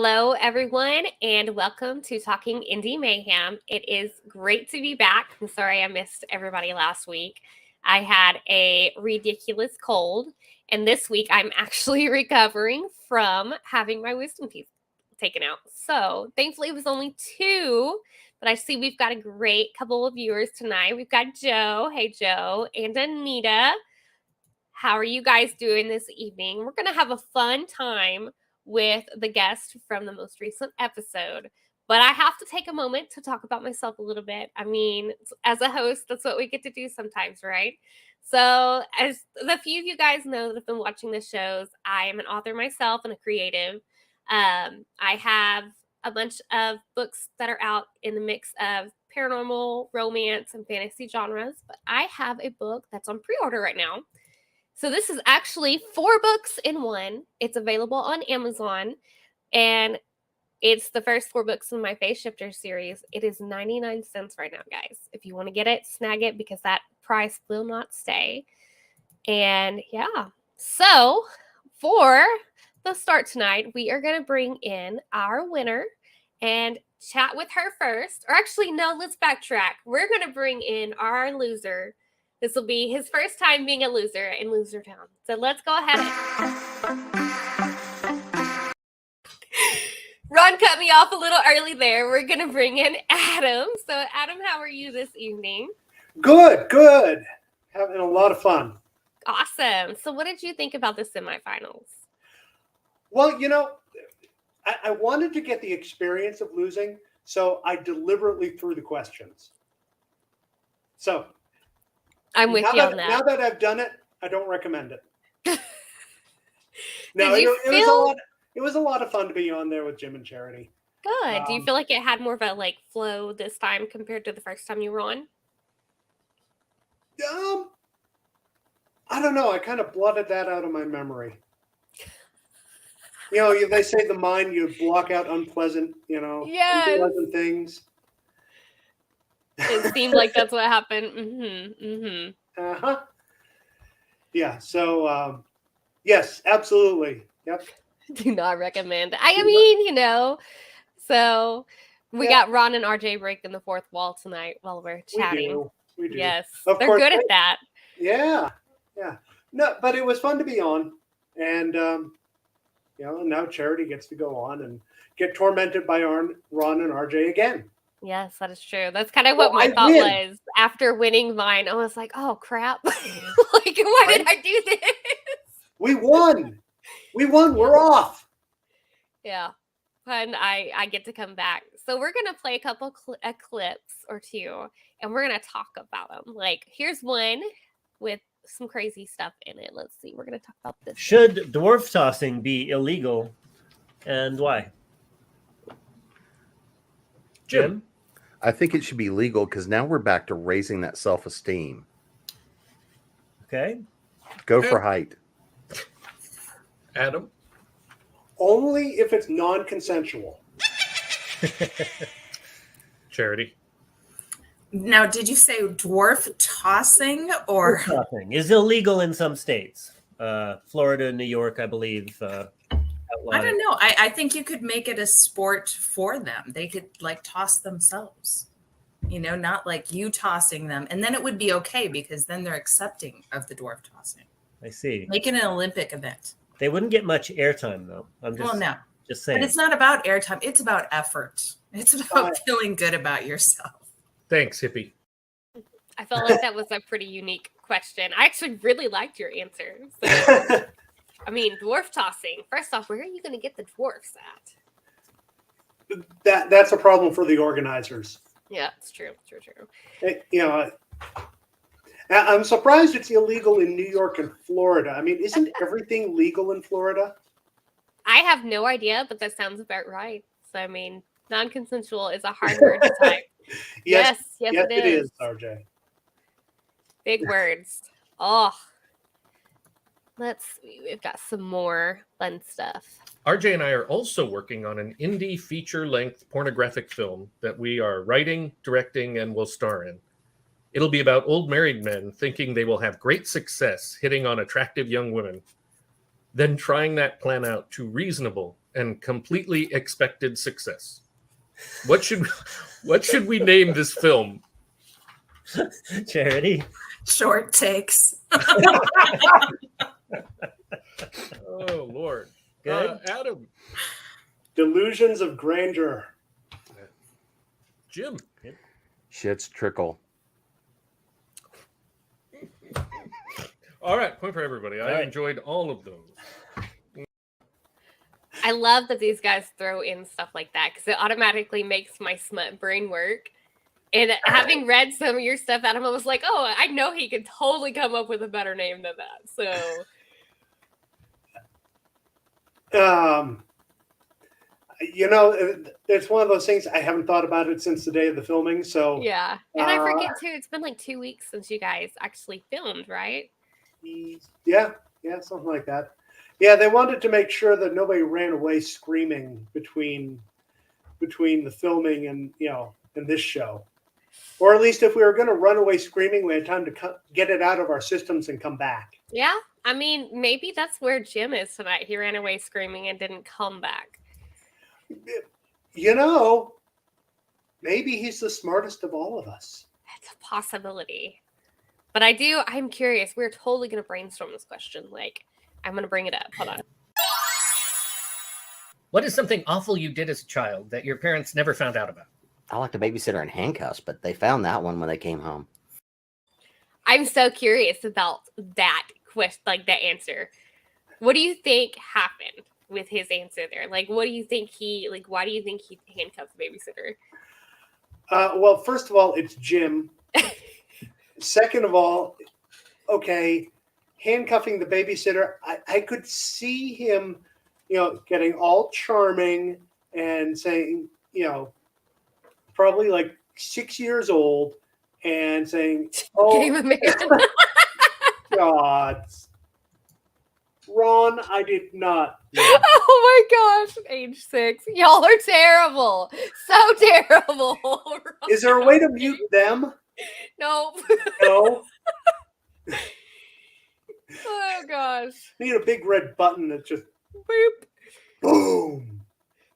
Hello, everyone, and welcome to Talking Indie Mayhem. It is great to be back. I'm sorry I missed everybody last week. I had a ridiculous cold, and this week I'm actually recovering from having my wisdom teeth taken out. So thankfully it was only 2, but I see we've got a great couple of viewers tonight. We've got Joe. Hey, Joe, and Anita. How are you guys doing this evening? We're going to have a fun time with the guest from the most recent episode. But I have to take a moment to talk about myself a little bit. I mean, as a host, that's what we get to do sometimes, right? So as the few of you guys know that have been watching the shows, I am an author myself and a creative. I have a bunch of books that are out in the mix of paranormal, romance, and fantasy genres. But I have a book that's on pre-order right now. So this is actually 4 books in one. It's available on Amazon, and it's the first 4 books in my Face Shifter series. It is 99 cents right now, guys. If you want to get it, snag it because that price will not stay. And yeah, so for the start tonight, we are going to bring in our winner and chat with her first. Or actually, no, let's backtrack. We're going to bring in our loser. This will be his first time being a loser in Loser Town. So let's go ahead. Ron cut me off a little early there. We're going to bring in Adam. So Adam, how are you this evening? Good. Having a lot of fun. Awesome. So what did you think about the semifinals? Well, I wanted to get the experience of losing, so I deliberately threw the questions. So I'm with you on that. Now that I've done it, I don't recommend it. No, it was a lot of fun to be on there with Jim and Charity. Good. Do you feel like it had more of a flow this time compared to the first time you were on? I don't know. I kind of blotted that out of my memory. They say the mind, you block out unpleasant, unpleasant things. It seemed like that's what happened. Uh-huh. Yeah. So, yes, absolutely. Yep. Do not recommend. I mean, so we got Ron and RJ breaking the fourth wall tonight while we're chatting. We do. Yes. Of They're course, good at that. Yeah. No, but it was fun to be on. And, now Charity gets to go on and get tormented by Ron and RJ again. Yes, that is true. That's kind of what my thought was after winning mine. I was like, oh, crap. Why did I do this? We won. We're off. Yeah. And I get to come back. So we're going to play a couple clips or 2, and we're going to talk about them. Here's one with some crazy stuff in it. Let's see. We're going to talk about this. Should dwarf tossing be illegal, and why? Jim? I think it should be legal because now we're back to raising that self-esteem. Okay. Go for height. Adam? Only if it's non-consensual. Charity? Now, did you say dwarf tossing or? Dwarf tossing is illegal in some states. Florida, New York, I believe. I don't know. I think you could make it a sport for them. They could toss themselves, not like you tossing them. And then it would be okay because then they're accepting of the dwarf tossing. I see. Make it an Olympic event. They wouldn't get much airtime though. Just saying. But it's not about airtime. It's about effort. It's about feeling good about yourself. Thanks, hippie. I felt like that was a pretty unique question. I actually really liked your answer. So. I mean, dwarf tossing. First off, where are you going to get the dwarfs at? That's a problem for the organizers. Yeah, it's true. I'm surprised it's illegal in New York and Florida. I mean, isn't everything legal in Florida? I have no idea, but that sounds about right. So, I mean, non-consensual is a hard word to type. Yes, it is, RJ. Big words. Oh. Let's see. We've got some more fun stuff. RJ and I are also working on an indie feature-length pornographic film that we are writing, directing, and will star in. It'll be about old married men thinking they will have great success hitting on attractive young women, then trying that plan out to reasonable and completely expected success. What should we name this film? Charity. Short takes. Oh Lord. Good. Adam. Delusions of Grandeur. Jim. Shit's trickle. All right, point for everybody. I right. enjoyed all of those. I love that these guys throw in stuff like that because it automatically makes my smut brain work. And having read some of your stuff, Adam, I was like, oh, I know he could totally come up with a better name than that. So, it's one of those things I haven't thought about it since the day of the filming. So yeah. And I forget too, it's been like 2 weeks since you guys actually filmed, right? Yeah, something like that. Yeah, they wanted to make sure that nobody ran away screaming between the filming and this show, or at least if we were going to run away screaming, we had time to get it out of our systems and come back. Yeah, I mean, maybe that's where Jim is tonight. He ran away screaming and didn't come back. Maybe he's the smartest of all of us. That's a possibility. But I'm curious. We're totally going to brainstorm this question. Like, I'm going to bring it up. Hold on. What is something awful you did as a child that your parents never found out about? I like to babysitter in handcuffs, but they found that one when they came home. I'm so curious about that question, like that answer. What do you think happened with his answer there? Like, what do you think why do you think he handcuffed the babysitter? Well, first of all, it's Jim. Second of all, okay, handcuffing the babysitter, I could see him, getting all charming and saying, probably like 6 years old and saying, oh, Game of Man. God, Ron, I did not. Oh my gosh, age 6. Y'all are terrible. So terrible. Is there a way to mute them? No. No. Oh gosh. Need a big red button that just Boop. boom.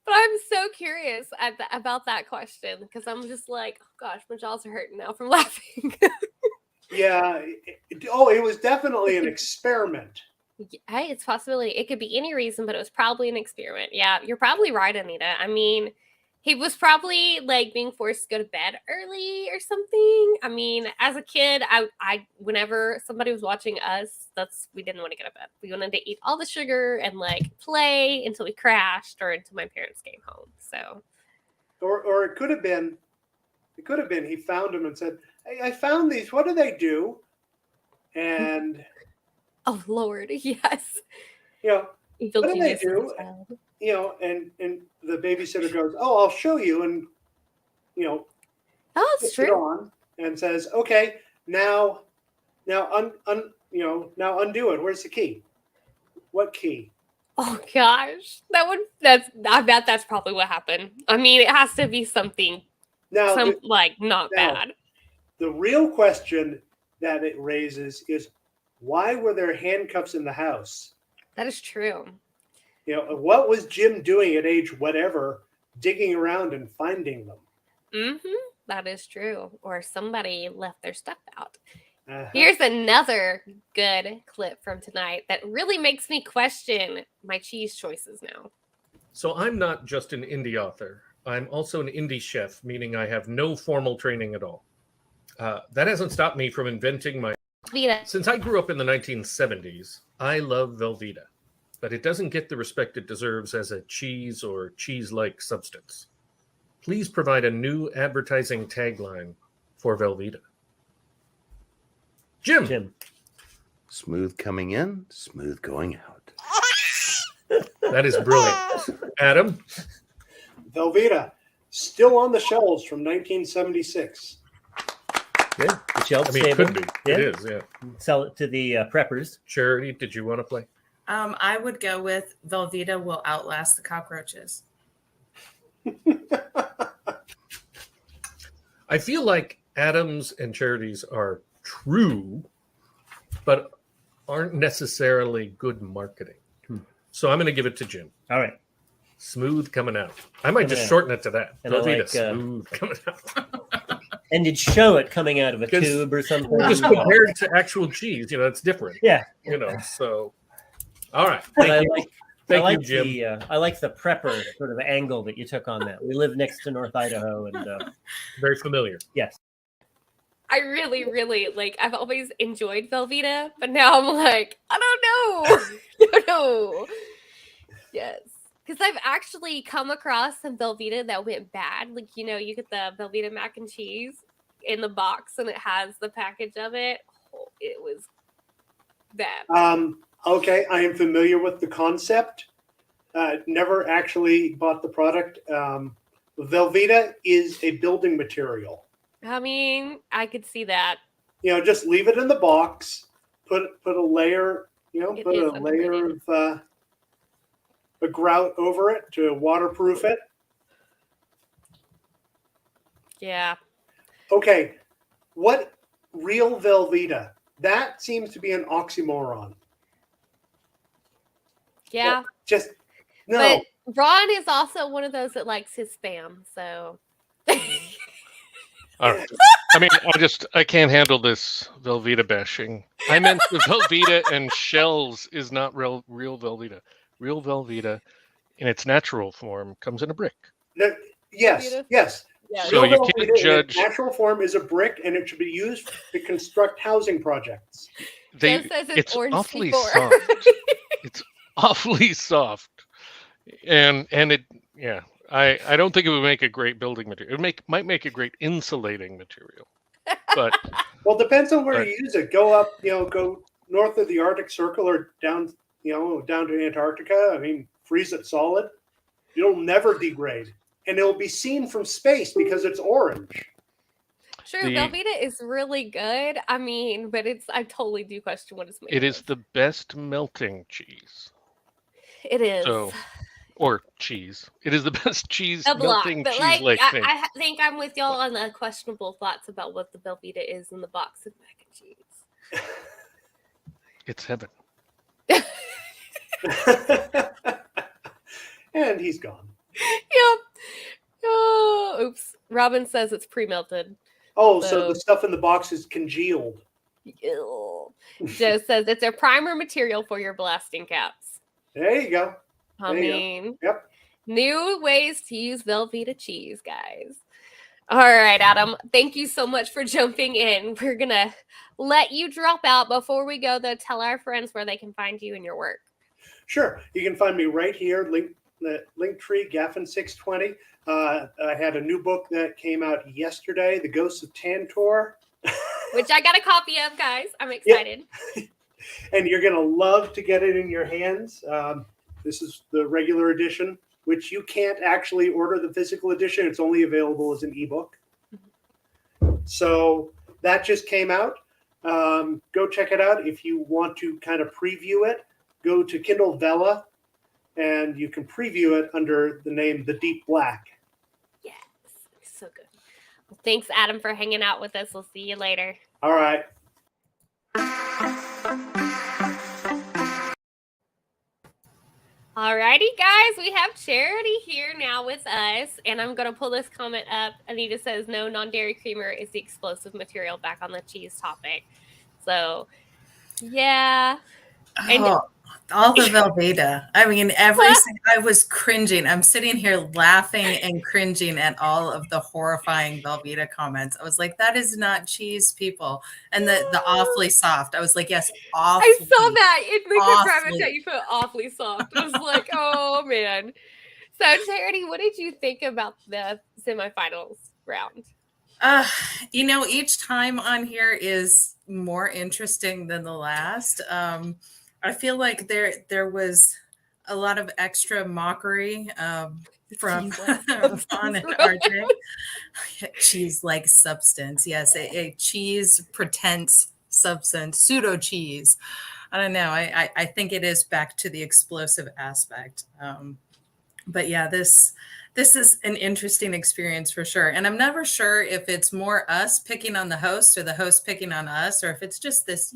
But I'm so curious about that question because I'm just like, oh gosh, my jaws are hurting now from laughing. Yeah. It was definitely an experiment. Hey, it's a possibility. It could be any reason, but it was probably an experiment. Yeah, you're probably right, Anita. I mean, he was probably like being forced to go to bed early or something. I mean, as a kid, I whenever somebody was watching us, we didn't want to get to bed. We wanted to eat all the sugar and like play until we crashed or until my parents came home. So, Or it could have been he found them and said, "Hey, I found these. What do they do?" And oh Lord, yes. what do they do? And the babysitter goes, "Oh, I'll show you," and oh, it's puts it true. on and says, "Okay, now undo it. Where's the key? What key?" Oh gosh, I bet that's probably what happened. I mean, it has to be something Now, not bad. The real question that it raises is, why were there handcuffs in the house? That is true. What was Jim doing at age whatever, digging around and finding them? Mm-hmm. That is true. Or somebody left their stuff out. Uh-huh. Here's another good clip from tonight that really makes me question my cheese choices now. So I'm not just an indie author. I'm also an indie chef, meaning I have no formal training at all. That hasn't stopped me from inventing my... Velveeta. Since I grew up in the 1970s, I love Velveeta, but it doesn't get the respect it deserves as a cheese or cheese-like substance. Please provide a new advertising tagline for Velveeta. Jim. Smooth coming in, smooth going out. That is brilliant. Adam. Velveeta, still on the shelves from 1976. Good. The shelf I mean, it stable. could be. Yeah. It is, yeah. Sell it to the preppers. Charity, did you want to play? I would go with Velveeta will outlast the cockroaches. I feel like Adams and Charity's are true, but aren't necessarily good marketing. So I'm going to give it to Jim. All right. Smooth coming out. I might just Yeah. shorten it to that. And I Velveeta like, smooth coming out. And you'd show it coming out of a 'Cause tube or something. Just compared to actual cheese, it's different. Yeah. So all right. But I Thank like you, Jim. I like the prepper sort of angle that you took on that. We live next to North Idaho, and Very familiar. yes, I really, really I've always enjoyed Velveeta, but now I'm like, I don't know. I don't know. Yes. Because I've actually come across some Velveeta that went bad. You get the Velveeta mac and cheese in the box and it has the package of it. Oh, it was bad. Okay, I am familiar with the concept. Never actually bought the product. Velveeta is a building material. I mean, I could see that. Just leave it in the box. Put a layer. It Put is a layer underrated. of a grout over it to waterproof it. Yeah. Okay, what real Velveeta? That seems to be an oxymoron. Yeah. Just no. But Ron is also one of those that likes his spam, so All right. I mean, I can't handle this Velveeta bashing. I meant the Velveeta and shells is not real Velveeta. Real Velveeta, in its natural form, comes in a brick. Yes. Yes. So Real you Velveeta can't in judge. its natural form is a brick, and it should be used to construct housing projects. Joe says it's orange awfully before. soft. It's awfully soft, and it I don't think it would make a great building material. Might make a great insulating material, but Well, depends on where you use it. Go up, go north of the Arctic Circle or down to Antarctica. I mean, freeze it solid. It'll never degrade, and it'll be seen from space because it's orange. True, Velveeta is really good. I mean, but I totally do question what it's made. it is the best melting cheese. It is. Or cheese. It is the best cheese A block, melting but cheese like thing. I think I'm with y'all on the questionable thoughts about what the Velveeta is in the box of mac and cheese. It's heaven. And he's gone. Yep. Oh, oops. Robin says it's pre-melted. Oh, so the stuff in the box is congealed. Ew. Joe says it's a primer material for your blasting caps. There you go. I mean, Yep. New ways to use Velveeta cheese, guys. All right, Adam. Thank you so much for jumping in. We're going to let you drop out. Before we go, though, tell our friends where they can find you and your work. Sure. You can find me right here, Linktree, Gaffin620. I had a new book that came out yesterday, The Ghosts of Tantor. Which I got a copy of, guys. I'm excited. Yep. And you're going to love to get it in your hands. This is the regular edition, which you can't actually order the physical edition. It's only available as an ebook. So that just came out. Go check it out. If you want to kind of preview it, go to Kindle Vella, and you can preview it under the name The Deep Black. Yes. So good. Well, thanks, Adam, for hanging out with us. We'll see you later. All right. Alrighty, guys, we have Charity here now with us, and I'm going to pull this comment up. Anita says, no, non-dairy creamer is the explosive material, back on the cheese topic. So, yeah. All the Velveeta. I mean, I was cringing. I'm sitting here laughing and cringing at all of the horrifying Velveeta comments. I was like, that is not cheese, people. And the awfully soft. I was like, yes, awfully. I saw that in the private chat. You put awfully soft. I was like, oh, man. So, Charity, what did you think about the semifinals round? Each time on here is more interesting than the last. I feel like there was a lot of extra mockery from Fawn and RJ. Cheese-like substance. Yes, a cheese pretense substance, pseudo cheese. I don't know. I think it is back to the explosive aspect. But yeah, this is an interesting experience for sure. And I'm never sure if it's more us picking on the host or the host picking on us, or if it's just this,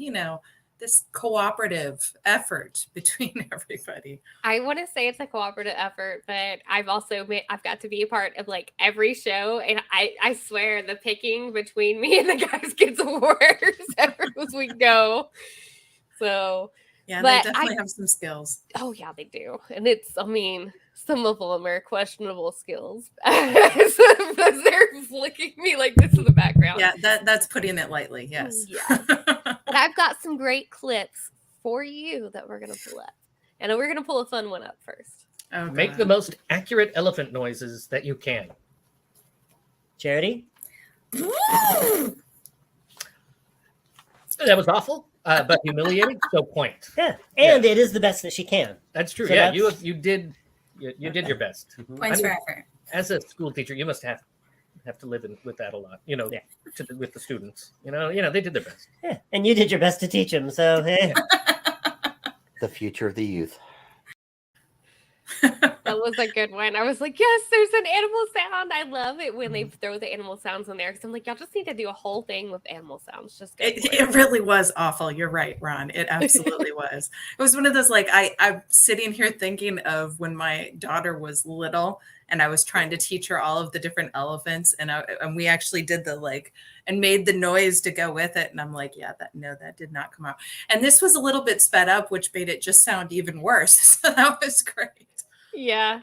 cooperative effort between everybody. I want to say it's a cooperative effort, but I've got to be a part of like every show, and I swear the picking between me and the guys gets worse as we go. So yeah, but they definitely have some skills. Oh yeah, they do, and some of them are questionable skills. They're flicking me like this in the background. Yeah, that's putting it lightly. Yes. Yeah. But I've got some great clips for you that we're gonna pull up, and we're gonna pull a fun one up first. Oh, Make the most accurate elephant noises that you can. Charity? That was awful, but humiliating. So point. Yeah, and it is the best that she can. That's true. So yeah, that's- you did your best. Points for effort. As a school teacher, you must have to live with that a lot. With the students. They did their best. Yeah, and you did your best to teach them. So The future of the youth. That was a good one. I was like, yes, there's an animal sound. I love it when they throw the animal sounds in there, because I'm like, y'all just need to do a whole thing with animal sounds. Just go for it. It really was awful. You're right, Ron. It absolutely was. It was one of those, like, I'm sitting here thinking of when my daughter was little and I was trying to teach her all of the different elephants, and we actually did and made the noise to go with it. And I'm like, yeah, that did not come out. And this was a little bit sped up, which made it just sound even worse. So that was great. Yeah.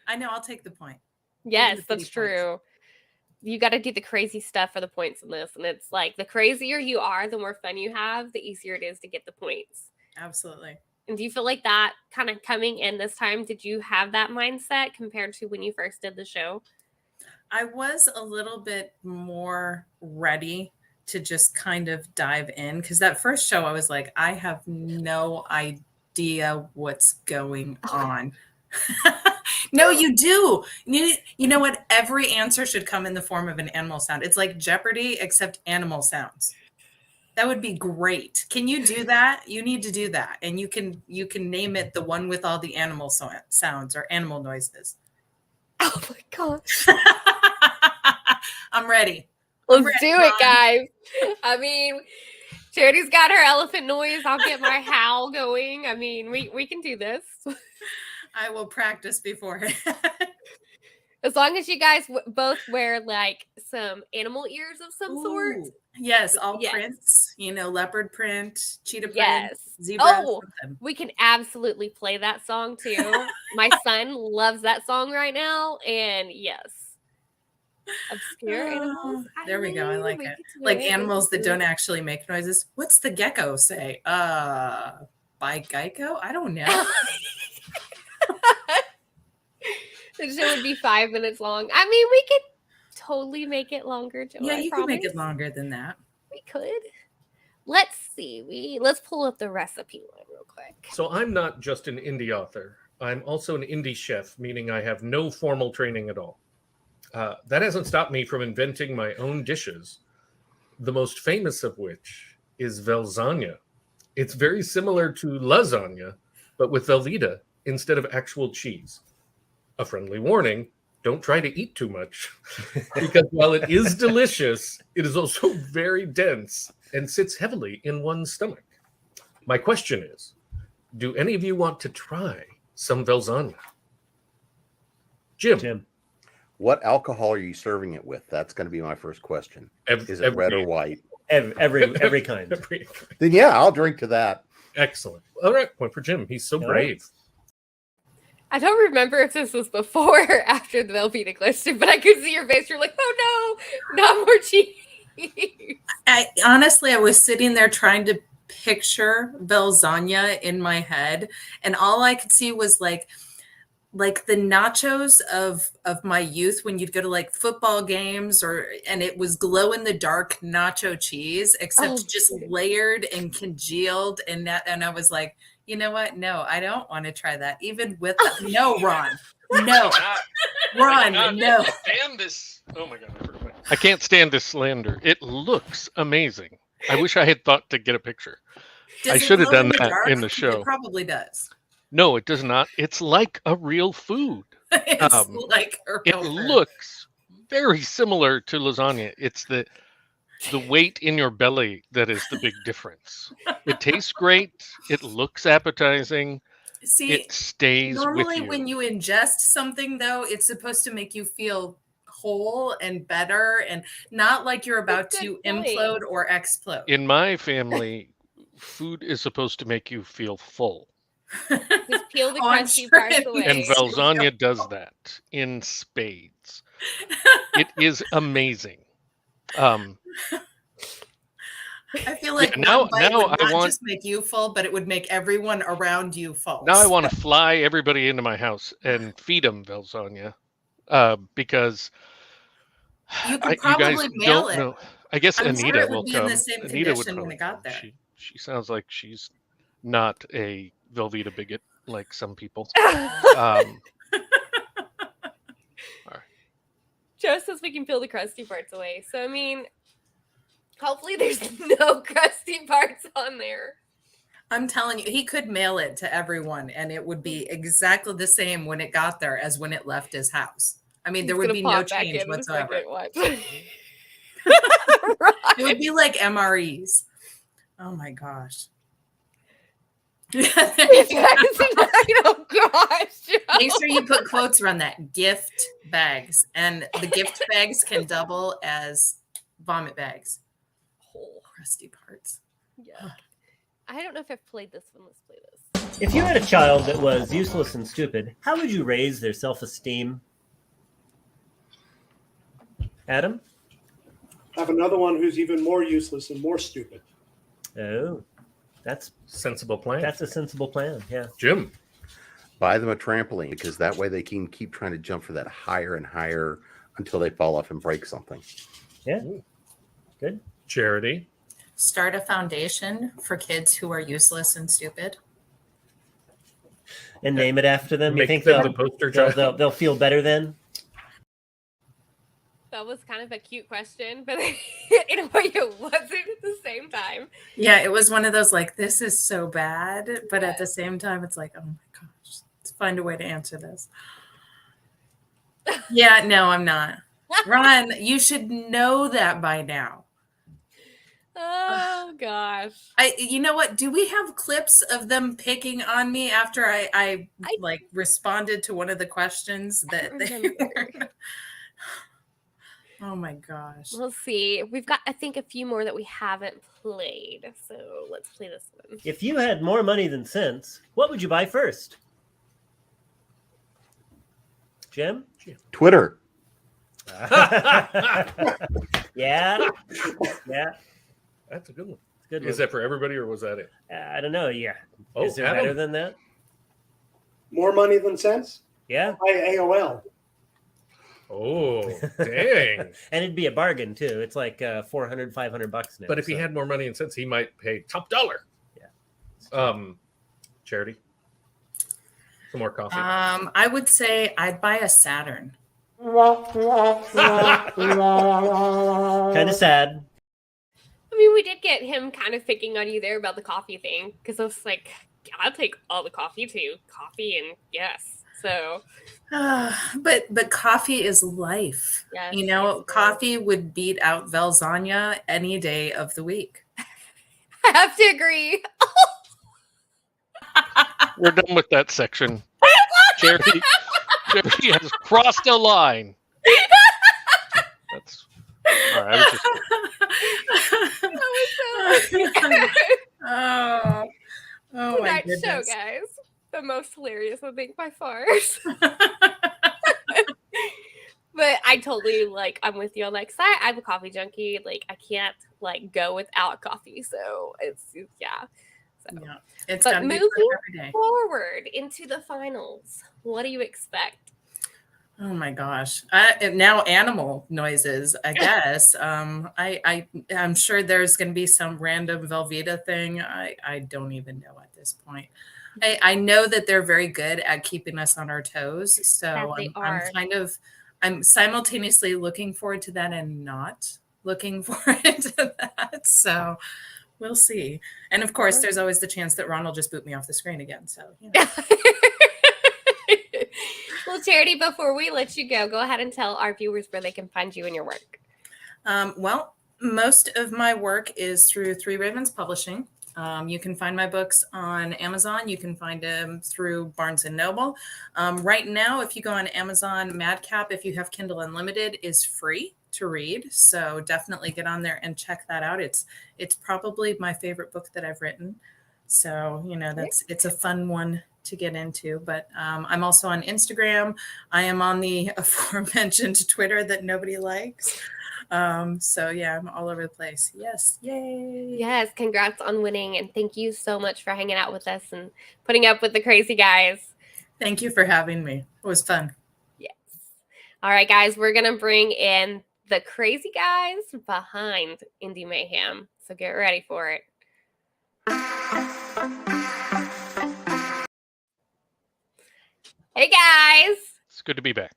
I know. I'll take the point. Yes, the that's pretty points. true. You got to do the crazy stuff for the points in this. And it's like, the crazier you are, the more fun you have, the easier it is to get the points. Absolutely. And do you feel like that kind of coming in this time, did you have that mindset compared to when you first did the show? I was a little bit more ready to just kind of dive in, because that first show I was like, I have no idea what's going on. No, you do. You know what? Every answer should come in the form of an animal sound. It's like Jeopardy, except animal sounds. That would be great. Can you do that? You need to do that. And you can name it the one with all the animal sounds or animal noises. Oh my gosh. I'm ready. Let's do it, guys. I mean, Charity's got her elephant noise. I'll get my howl going. I mean, we can do this. I will practice beforehand. As long as you guys both wear like some animal ears of some sort. Yes, all prints. Leopard print, cheetah print, Yes. zebra. Oh, we can absolutely play that song too. My son loves that song right now, and yes. Obscure animals. There we go. I like it. Like animals that don't actually make noises. What's the gecko say? By Geico? I don't know. The show would be 5 minutes long. I mean, we could totally make it longer, Joe. Yeah, you can make it longer than that. We could. Let's see. Let's pull up the recipe line real quick. So I'm not just an indie author. I'm also an indie chef, meaning I have no formal training at all. That hasn't stopped me from inventing my own dishes, the most famous of which is Velzanya. It's very similar to lasagna, but with Velveeta instead of actual cheese. A friendly warning, don't try to eat too much, because while it is delicious, it is also very dense and sits heavily in one's stomach. My question is, do any of you want to try some Velzanya? Jim. What alcohol are you serving it with? That's going to be my first question. Is it red or white? Every kind. Then yeah, I'll drink to that. Excellent. All right, point for Jim. He's so brave. I don't remember if this was before or after the Velveeta question, but I could see your face. You're like, oh no, not more cheese. I was sitting there trying to picture Velzanya in my head, and all I could see was like the nachos of my youth when you'd go to like football games, and it was glow in the dark nacho cheese, except just layered and congealed, and I was like, you know what? No, I don't want to try that. Even with no, Ron. No. Ron, no. Stand this. Oh my God. I can't stand this slander. It looks amazing. I wish I had thought to get a picture. I should have done that in the show. It probably does. No, it does not. It's like a real food. It's like a real it food. Looks very similar to lasagna. It's the weight in your belly that is the big difference. It tastes great. It looks appetizing. See, it stays with normally you. when you ingest something, though, it's supposed to make you feel whole and better, and not like you're about to implode or explode. In my family, food is supposed to make you feel full. Just peel the crusty parts away. And Velzania does that in spades. It is amazing. I feel like now would not I want just make you full, but it would make everyone around you full. Now I want to fly everybody into my house and feed them Velzania, because you could probably mail it. Know. I guess I'm Anita sure it would will be come. in the same Anita would condition when it got there. She sounds like she's not a Velveeta bigot like some people. Joe says we can peel the crusty parts away. So, I mean, hopefully there's no crusty parts on there. I'm telling you, he could mail it to everyone, and it would be exactly the same when it got there as when it left his house. I mean, there would be no change whatsoever. It would be like MREs. Oh, my gosh. Oh gosh! Make sure you put quotes around that. Gift bags, and the gift bags can double as vomit bags. Whole crusty parts. Yeah. I don't know if I've played this one. Let's play this. If you had a child that was useless and stupid, how would you raise their self-esteem? Adam? Have another one who's even more useless and more stupid. Oh. That's sensible plan. That's a sensible plan. Yeah. Jim, buy them a trampoline, because that way they can keep trying to jump for that higher and higher until they fall off and break something. Yeah. Good. Charity. Start a foundation for kids who are useless and stupid. And name it after them. You Make think them the poster child. they'll feel better then? That was kind of a cute question, but in a way it wasn't at the same time. Yeah, it was one of those like, this is so bad, but at the same time, it's like, oh my gosh, let's find a way to answer this. Yeah, no, I'm not. Ron, you should know that by now. Oh gosh. You know what? Do we have clips of them picking on me after I like responded to one of the questions that they were? Oh my gosh. We'll see. We've got, I think, a few more that we haven't played. So let's play this one. If you had more money than sense, what would you buy first? Jim? Twitter. Yeah. That's a good one. Good Is that for everybody, or was that it? I don't know. Yeah. Oh, is there Adam? better than that? More money than sense? Yeah. Buy AOL. Oh, dang. And it'd be a bargain, too. It's like $400, $500 now. But if he had more money and sense, he might pay top dollar. Yeah. Charity. Some more coffee. I would say I'd buy a Saturn. Kind of sad. I mean, we did get him kind of picking on you there about the coffee thing, because I was like, I'll take all the coffee too. Coffee and yes. So, but coffee is life. Yes, you know, yes, coffee would beat out Velzania any day of the week. I have to agree. We're done with that section. Charity has crossed a line. That's all right. Oh my Tonight's show, goodness. guys. The most hilarious, I think, by far. But I totally, like, I'm with you on that, because I'm a coffee junkie. Like, I can't, like, go without coffee. So, it's yeah. So. Yeah, it's But gotta be moving every day. forward into the finals, what do you expect? Oh my gosh! Now animal noises. I guess. I'm sure there's going to be some random Velveeta thing. I don't even know at this point. I know that they're very good at keeping us on our toes. So I'm simultaneously looking forward to that and not looking forward to that. So we'll see. And of course, there's always the chance that Ron will just boot me off the screen again. So, you know. Well, Charity, before we let you go ahead and tell our viewers where they can find you and your work. Well, Most of my work is through Three Ravens Publishing. You can find my books on Amazon. You can find them through Barnes & Noble. Right now, if you go on Amazon, Madcap, if you have Kindle Unlimited, is free to read. So definitely get on there and check that out. It's probably my favorite book that I've written. So, it's a fun one to get into. But I'm also on Instagram. I am on the aforementioned Twitter that nobody likes. So yeah, I'm all over the place. Yes. Yay. Yes. Congrats on winning. And thank you so much for hanging out with us and putting up with the crazy guys. Thank you for having me. It was fun. Yes. All right, guys, we're going to bring in the crazy guys behind Indie Mayhem. So get ready for it. Hey, guys. It's good to be back.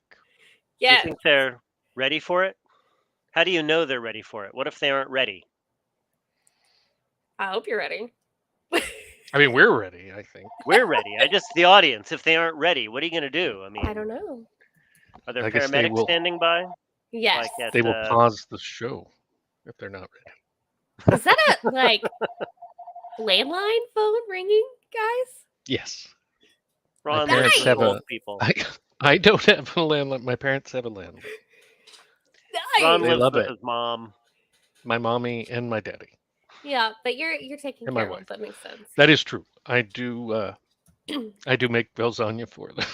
Yeah. You think they're ready for it? How do you know they're ready for it? What if they aren't ready? I hope you're ready. I mean, we're ready, I think. We're ready. The audience, if they aren't ready, what are you going to do? I mean, I don't know. Are there I guess they paramedics will- standing by? Yes. Like at, They will pause the show if they're not ready. Is that a, landline phone ringing, guys? Yes. Ron, My parents those have old a- people. I don't have a landline. My parents have a landline. Ron Nice. They lives love with it. his mom. My mommy and my daddy. Yeah, but you're taking And my care of them. wife. That makes sense. That is true. I do make lasagna for them.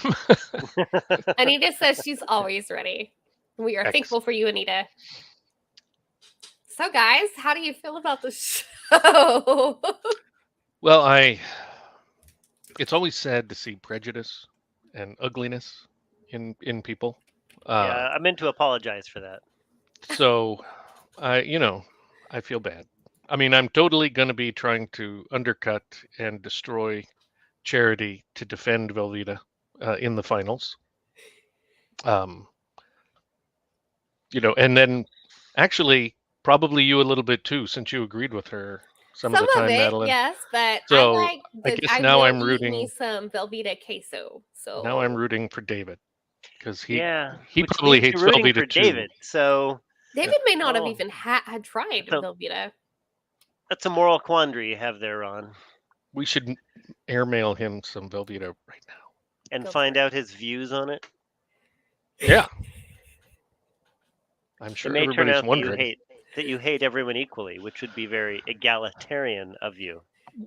Anita says she's always ready. We are thankful for you, Anita. So, guys, how do you feel about the show? Well, it's always sad to see prejudice and ugliness in people. Yeah, I meant to apologize for that. So I feel bad. I mean, I'm totally going to be trying to undercut and destroy Charity to defend Velveeta in the finals. And then actually probably you a little bit too, since you agreed with her some of the time, Madilynn. Yes, but So, I guess now will I'm eat rooting- me some Velveeta queso. So Now I'm rooting for David because he which probably means hates you're rooting Velveeta for too. David. So David may not have Oh. even had tried So- Velveeta. that's a moral quandary you have there, Ron. We should airmail him some Velveeta right now. And Go find for it. out his views on it. Yeah. I'm It sure may turn everybody's out wondering. that you hate everyone equally, which would be very egalitarian of you.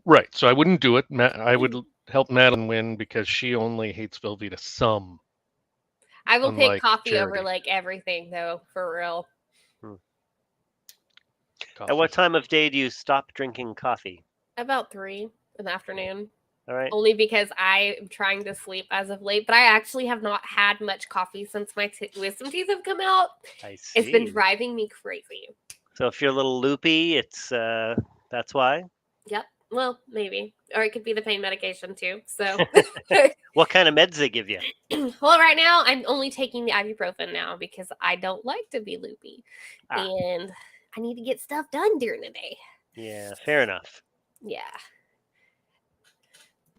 Right. So I wouldn't do it. I would help Madilynn win because she only hates Velveeta some. I will pick Unlike coffee over Charity. everything, though, for real. At what time of day do you stop drinking coffee? About 3 in the afternoon. All right. Only because I am trying to sleep as of late, but I actually have not had much coffee since my wisdom teeth have come out. I see. It's been driving me crazy. So if you're a little loopy, it's that's why. Yep. Well, maybe. Or it could be the pain medication too. So What kind of meds they give you? well, right now I'm only taking the ibuprofen now because I don't like to be loopy. Ah. And I need to get stuff done during the day. Yeah, fair enough. Yeah.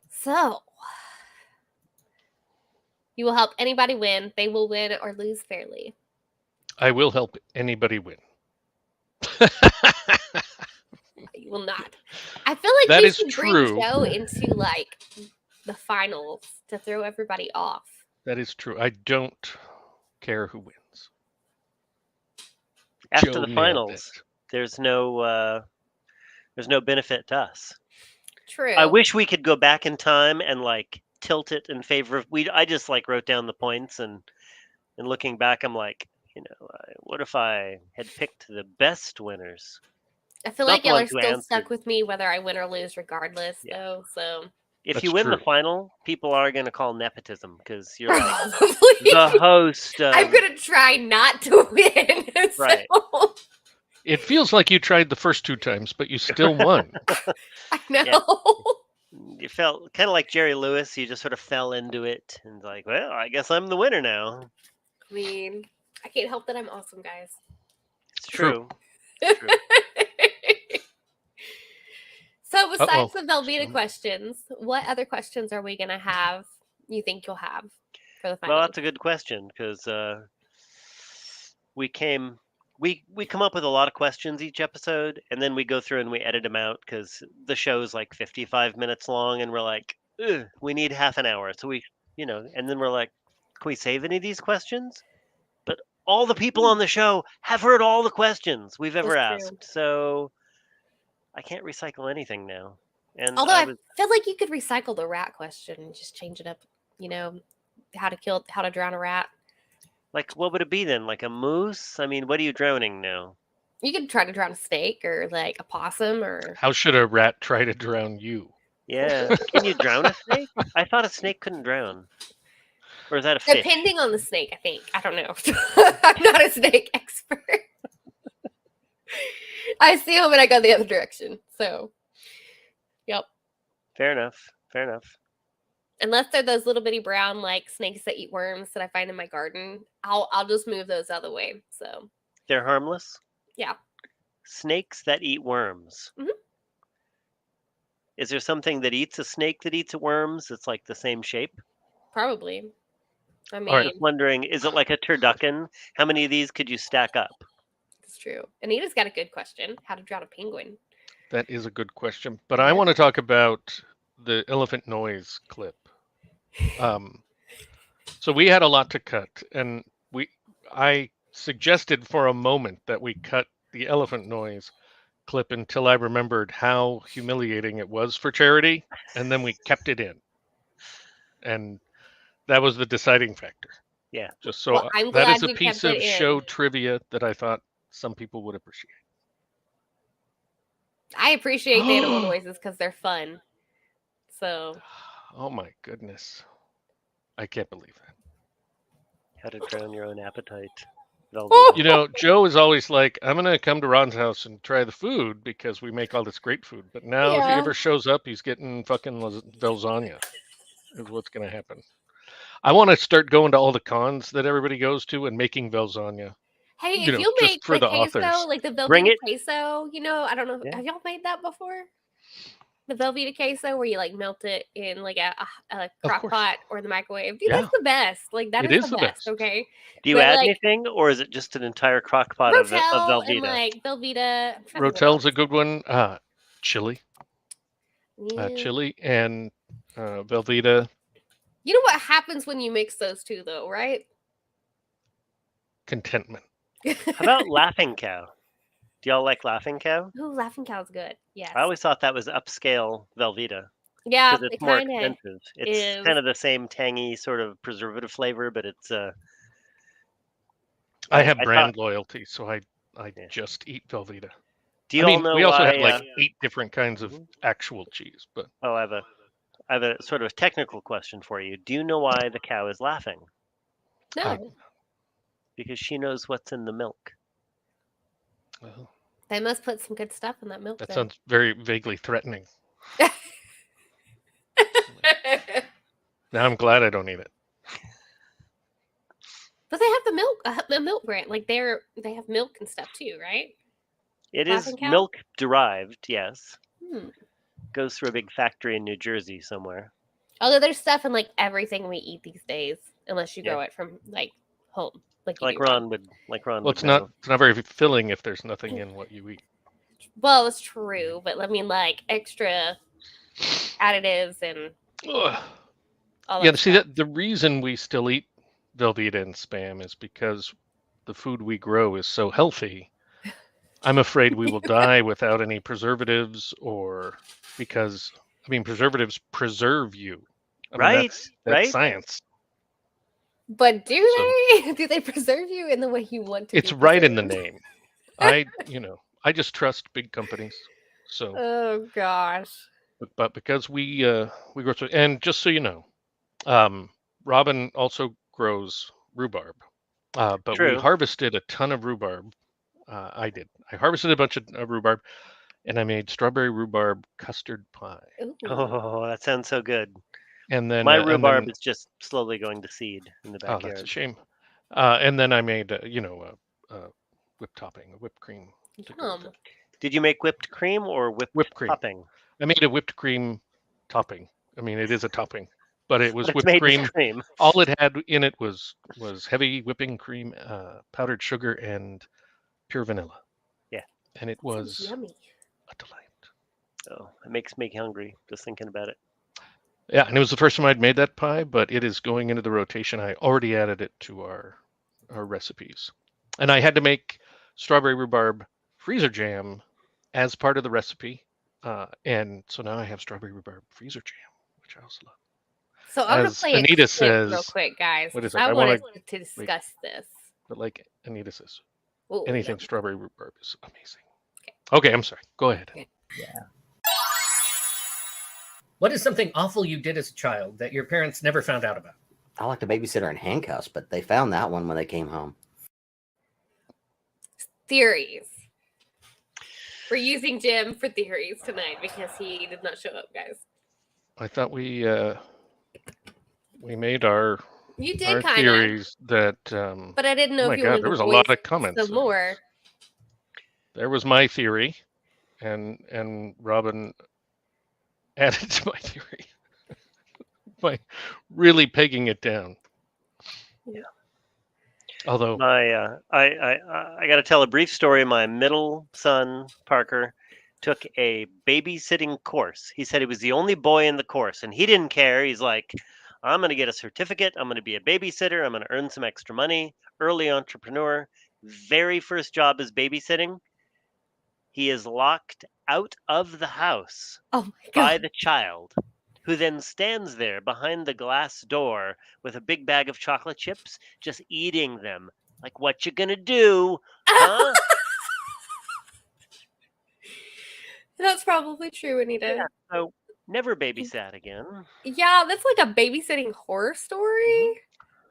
So you will help anybody win. They will win or lose fairly. I will help anybody win. You will not. I feel like That we is should true. bring Joe into the finals to throw everybody off. That is true. I don't care who wins. After Joe the nailed finals, it. there's no benefit to us. True. I wish we could go back in time and tilt it in favor of I just wrote down the points and looking back I'm like, what if I had picked the best winners? I feel not like the y'all are ones who still answered. stuck with me whether I win or lose regardless, Yeah. though. So If That's you win the true. final, people are going to call nepotism because you're like probably the host of, I'm gonna try not to win. Right. So, It feels like you tried the first 2 times, but you still won. I know. you felt kind of like Jerry Lewis. You just sort of fell into it and well, I guess I'm the winner now. I mean, I can't help that I'm awesome, guys. It's True. true. So besides Uh-oh. the Velveeta questions, what other questions are we gonna have? You think you'll have for the final? Well, that's a good question because we came we come up with a lot of questions each episode, and then we go through and we edit them out because the show's like 55 minutes long, and we're like, "Ugh, we need half an hour." So we, and then we're like, can we save any of these questions? But all the people on the show have heard all the questions we've ever That's true. asked, so I can't recycle anything now. And Although I feel like you could recycle the rat question and just change it up. How to drown a rat. like, what would it be then? Like a moose? I mean, what are you drowning now? You could try to drown a snake or like a possum or. How should a rat try to drown you? Yeah, can you drown a snake? I thought a snake couldn't drown. Or is that a fish? Depending on the snake, I think. I don't know. I'm not a snake expert. I see them and I go the other direction. So, yep. Fair enough. Fair enough. Unless they're those little bitty brown like snakes that eat worms that I find in my garden, I'll just move those out of the way. So They're harmless? yeah. Snakes that eat worms. Mhm. Is there something that eats a snake that eats worms that's like the same shape? Probably. I mean, I'm just wondering, is it like a turducken? How many of these could you stack up? it's true. Anita's got a good question. How to drown a penguin. That is a good question. But I want to talk about the elephant noise clip. So we had a lot to cut, and I suggested for a moment that we cut the elephant noise clip until I remembered how humiliating it was for charity, and then we kept it in. And that was the deciding factor. Yeah. Just so Well, I'm that glad is a you piece kept of it in. show trivia that I thought some people would appreciate. I appreciate the animal noises because they're fun. So. Oh my goodness. I can't believe that. How to drown your own appetite. You know, Joe is always like, I'm going to come to Ron's house and try the food because we make all this great food. But now if he ever shows up, he's getting fucking lasagna is what's going to happen. I want to start going to all the cons that everybody goes to and making lasagna. Hey, You if know, you just make for the the queso, authors. like the Bring Velveeta it. queso, I don't know. Yeah. Have y'all made that before? The Velveeta queso where you like melt it in like a crock course. pot or the microwave. Dude, Yeah. that's the best. Like that It is is the the best, best. Do okay? you But, add like, anything, or is it just an entire crock pot of Rotel and Velveeta? like Velveeta. I'm trying to think what Rotel's a else. good one. Chili. Yeah. Chili and Velveeta. You know what happens when you mix those two though, right? Contentment. How about Laughing Cow? Do y'all like Laughing Cow? Ooh, Laughing Cow's good. Yes. I always thought that was upscale Velveeta Yeah, because it it's more kind of expensive. It's is. kind of the same tangy sort of preservative flavor, but it's I have I brand loyalty, so I Yeah. just eat Velveeta. Do you all know we also why? have like 8 different kinds of actual cheese, but Oh, I have a sort of technical question for you. Do you know why the cow is laughing? No. Because she knows what's in the milk. well, They must put some good stuff in that milk. that then. sounds very vaguely threatening. Now I'm glad I don't eat it. But they have the milk brand. Like they have milk and stuff too, right? It is Laughing Cow? milk derived, yes. Hmm. Goes through a big factory in New Jersey somewhere. Although there's stuff in like everything we eat these days, unless you Yeah. grow it from like home, like you Like do, Ron would Well, would it's know. not very filling if there's nothing in what you eat. Well, it's true, but I mean like extra additives and Ugh. all Yeah, that see stuff. that the reason we still eat Velveeta and Spam is because the food we grow is so healthy. I'm afraid we will die without any preservatives, or because preservatives preserve you. Right, That's right. science. But do So- they? Do they preserve you in the way you want to? It's be right in the preserved? name. I just trust big companies. So, Oh gosh. but because we grow so, and just so you know, Robin also grows rhubarb. But we True. harvested a ton of rhubarb. I harvested a bunch of rhubarb, and I made strawberry rhubarb custard pie. Ooh. Oh, that sounds so good. And then My and rhubarb then- is just slowly going to seed in the oh, backyard. that's a shame. And then I made whipped topping, a whipped cream. to go with Yum. it. Did you make whipped cream or whipped cream. topping? I made a whipped cream topping. It is a topping, but it was But it's whipped made cream. with cream. All it had in it was heavy whipping cream, powdered sugar, and pure vanilla. Yeah. And it Sounds was yummy. a delight. Oh, it makes me hungry just thinking about it. Yeah, and it was the first time I'd made that pie, but it is going into the rotation. I already added it to our recipes. And I had to make strawberry rhubarb freezer jam as part of the recipe. And so now I have strawberry rhubarb freezer jam, which I also love. So I'm As gonna play Anita a clip real says- quick, guys. what is 'cause it? I I wanted wanna- to discuss this. But like Anita says, Ooh, anything yeah. strawberry rhubarb is amazing. Okay, I'm sorry. Go ahead. Yeah. What is something awful you did as a child that your parents never found out about? I like a babysitter in handcuffs, but they found that one when they came home. Theories. We're using Jim for theories tonight because he did not show up, guys. I thought we made our You did kind of, theories that. but I didn't know Oh my if you God, wanted there was to a lot voice of comments. some more. There was my theory, and Robin added to my theory by really pegging it down. Yeah. Although My I got to tell a brief story. My middle son Parker took a babysitting course. He said he was the only boy in the course, and he didn't care. He's like, I'm going to get a certificate. I'm going to be a babysitter. I'm going to earn some extra money. Early entrepreneur. Very first job is babysitting. He is locked out of the house Oh my by god! the child, who then stands there behind the glass door with a big bag of chocolate chips, just eating them. Like, what you gonna do? Huh? That's probably true, Anita. Yeah, so never babysat again. Yeah, that's like a babysitting horror story.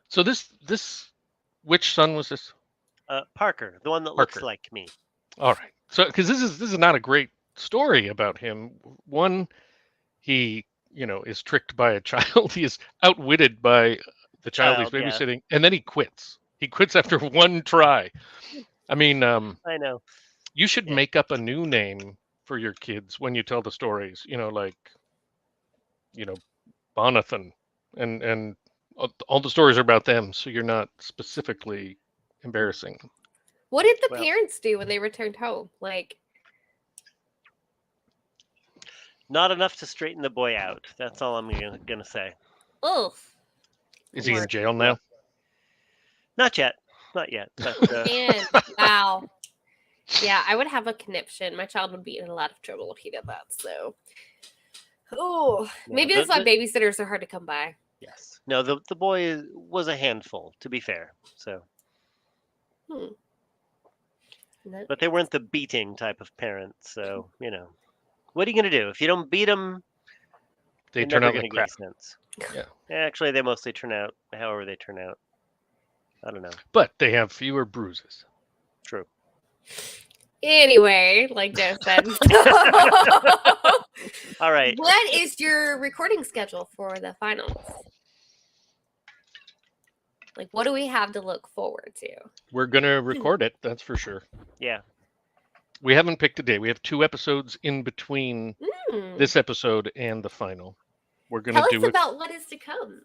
so this which son was this? Parker, the one that looks Parker. like me. All right. So because this is not a great story about him. One, he is tricked by a child. He is outwitted by the child he's Child, yeah. babysitting, and then he quits. He quits after one try. I mean, I know. you should Yeah. make up a new name for your kids when you tell the stories. Like Bonathan, and all the stories are about them, so you're not specifically embarrassing. What did the Well- parents do when they returned home? Like, Not enough to straighten the boy out. That's all I'm gonna say. oh, Is he in jail now? Not yet. Not yet. But man, wow. Yeah, I would have a conniption. My child would be in a lot of trouble if he did that. So, oh, Yeah, maybe that's why babysitters are hard to come by. yes. No, the boy was a handful, to be fair. So, No- but they weren't the beating type of parents. So, what are you gonna do if you don't beat them? They They're turn never out gonna like get crap. sense. Yeah. Actually, they mostly turn out however they turn out. I don't know. But they have fewer bruises. True. Anyway, like Joe said. All right. What is your recording schedule for the finals? Like, what do we have to look forward to? We're gonna record it, that's for sure. Yeah. We haven't picked a day. We have 2 episodes in between Hmm. this episode and the final. We're gonna Tell us do it. about what is to come.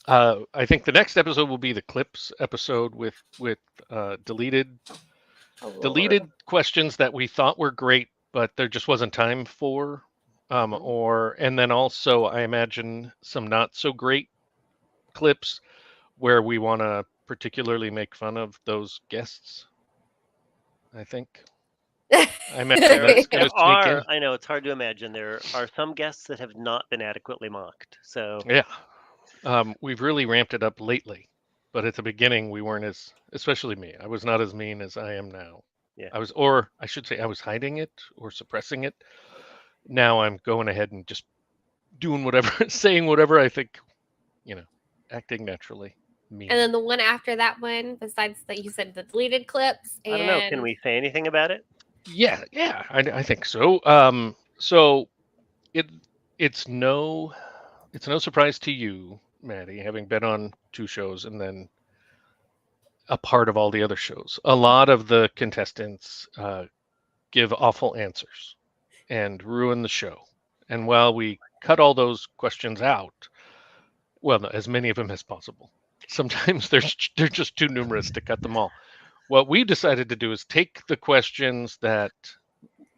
I think the next episode will be the clips episode with deleted Oh, Lord. deleted questions that we thought were great, but there just wasn't time for. And then also I imagine some not so great clips where we want to particularly make fun of those guests. I think. I imagine that's going to sneak in. I know it's hard to imagine. There are some guests that have not been adequately mocked. So Yeah. We've really ramped it up lately, but at the beginning we weren't especially me. I was not as mean as I am now. Yeah. I should say I was hiding it or suppressing it. Now I'm going ahead and just doing whatever, saying whatever I think, acting naturally. Mean. And then the one after that one, besides that, you said the deleted clips. And I don't know. Can we say anything about it? Yeah, I think so. So it's no surprise to you, Maddie, having been on 2 shows and then a part of all the other shows. A lot of the contestants give awful answers and ruin the show. And while we cut all those questions out, well, no, as many of them as possible. Sometimes they're just too numerous to cut them all. what we decided to do is take the questions that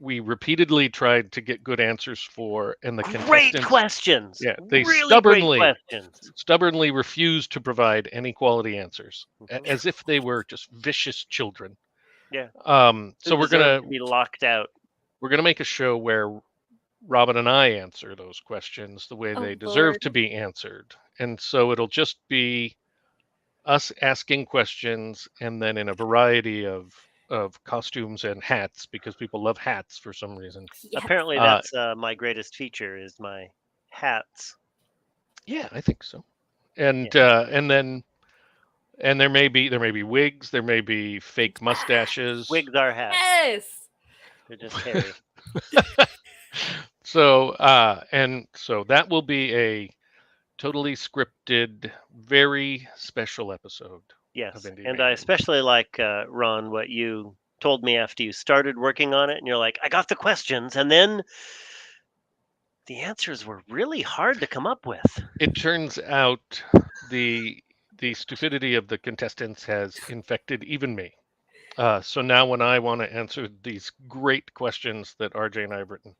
we repeatedly tried to get good answers for, and the Great contestants, questions. yeah, they really great questions. stubbornly refused to provide any quality answers, Mhm. as if they were just vicious children. Yeah. So Who we're deserve gonna to be locked out. make a show where Robin and I answer those questions the way Oh, they deserve Lord. to be answered, and so it'll just be us asking questions, and then in a variety of costumes and hats, because people love hats for some reason. Yes. Apparently, that's my greatest feature is my hats. Yeah, I think so. And then there may be wigs, there may be fake mustaches. Wigs are hats. Yes. They're just hairy. So so that will be a totally scripted, very special episode. Yes, of Indie and Mayhem. I especially like, Ron, what you told me after you started working on it, and you're like, I got the questions, and then the answers were really hard to come up with. It turns out the stupidity of the contestants has infected even me. So now when I want to answer these great questions that RJ and I have written,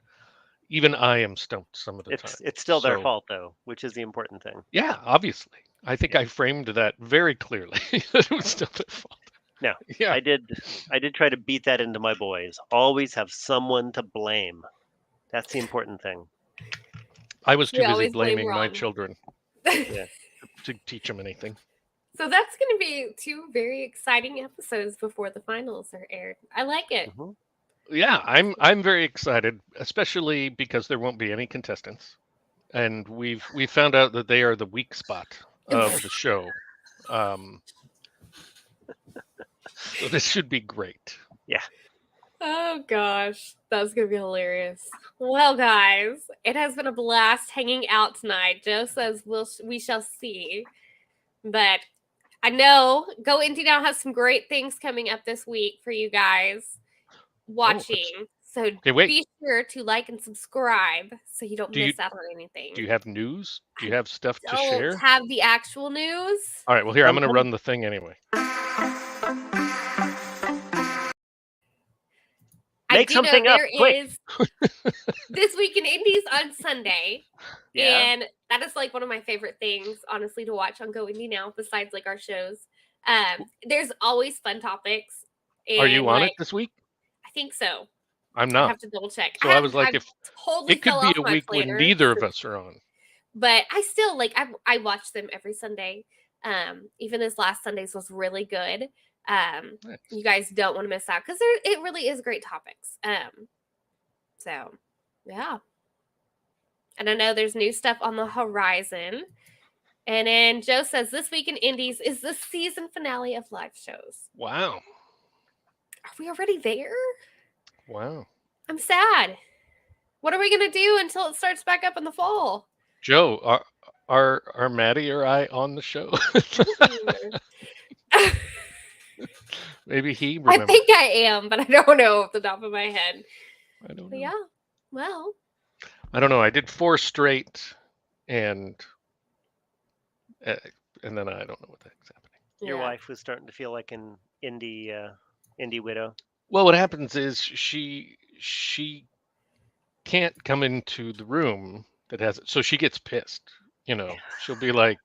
even I am stumped some of the time. It's still their So, fault, though, which is the important thing. Yeah, obviously. I think I framed that very clearly. That it was still their fault. No, Yeah. I did try to beat that into my boys. Always have someone to blame. That's the important thing. I was too We busy always blame blaming my Ron. children Yeah. to teach them anything. So that's going to be 2 very exciting episodes before the finals are aired. I like it. Mhm. Yeah, I'm very excited, especially because there won't be any contestants, and we found out that they are the weak spot of the show. So this should be great. Yeah. Oh gosh, that's gonna be hilarious. Well, guys, it has been a blast hanging out tonight. Joe says we shall see, but I know Go Indie Now has some great things coming up this week for you guys watching. So wait. be sure to like and subscribe so you don't Do you- miss out on anything. Do you have news? Do you have stuff to Don't share? have the actual news. All right, well here I'm going to run the thing anyway. Make I do know something up, there quick. is This Week in Indies on Sunday. Yeah. And that is like one of my favorite things, honestly, to watch on Go Indie Now, besides like our shows. There's always fun topics. Are you on like, it this week? I think so. I'm I not. have to double check. So I was like, if totally it could fell be off a my week when planner. neither of us are on. But I still like I watch them every Sunday. Even this last Sunday's was really good. Nice. You guys don't want to miss out because it really is great topics. So yeah. And I know there's new stuff on the horizon. And then Joe says This Week in Indies is the season finale of live shows. Wow. Are we already there? Wow. I'm sad. What are we gonna do until it starts back up in the fall? Joe, are Maddie or I on the show? Maybe he remembers. I think I am, but I don't know off the top of my head. I don't know. But yeah, well, I don't know. I did 4 straight, and then I don't know what the heck's happening. Your yeah. wife was starting to feel like an indie widow. Well, what happens is she can't come into the room that has it, so she gets pissed. You know, she'll be like,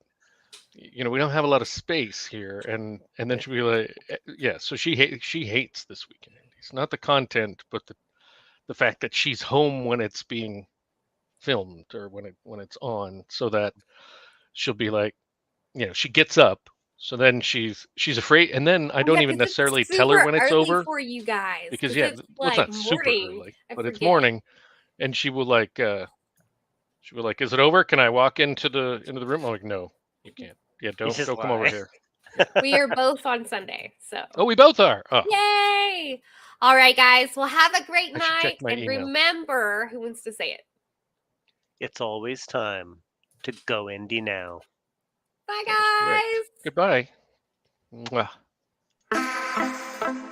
you know, we don't have a lot of space here, and then she'll be like, yeah. So she hates This Week in Indies, not the content, but the fact that she's home when it's being filmed or when it's on, so that she'll be like, you know, she gets up. So then she's afraid, and then I don't even necessarily tell her when it's over for you guys because it's well, it's not super morning. early, I but it's forget. morning, and she will like, is it over? Can I walk into the room? I'm like, no, you can't. Yeah, don't come over here. We are both on Sunday, so. Oh, we both are. Oh, Yay! All right, guys. Well, have a great I should check night, my and email. remember, who wants to say it? It's always time to go indie now. Bye, That was guys. correct. Goodbye. Mwah.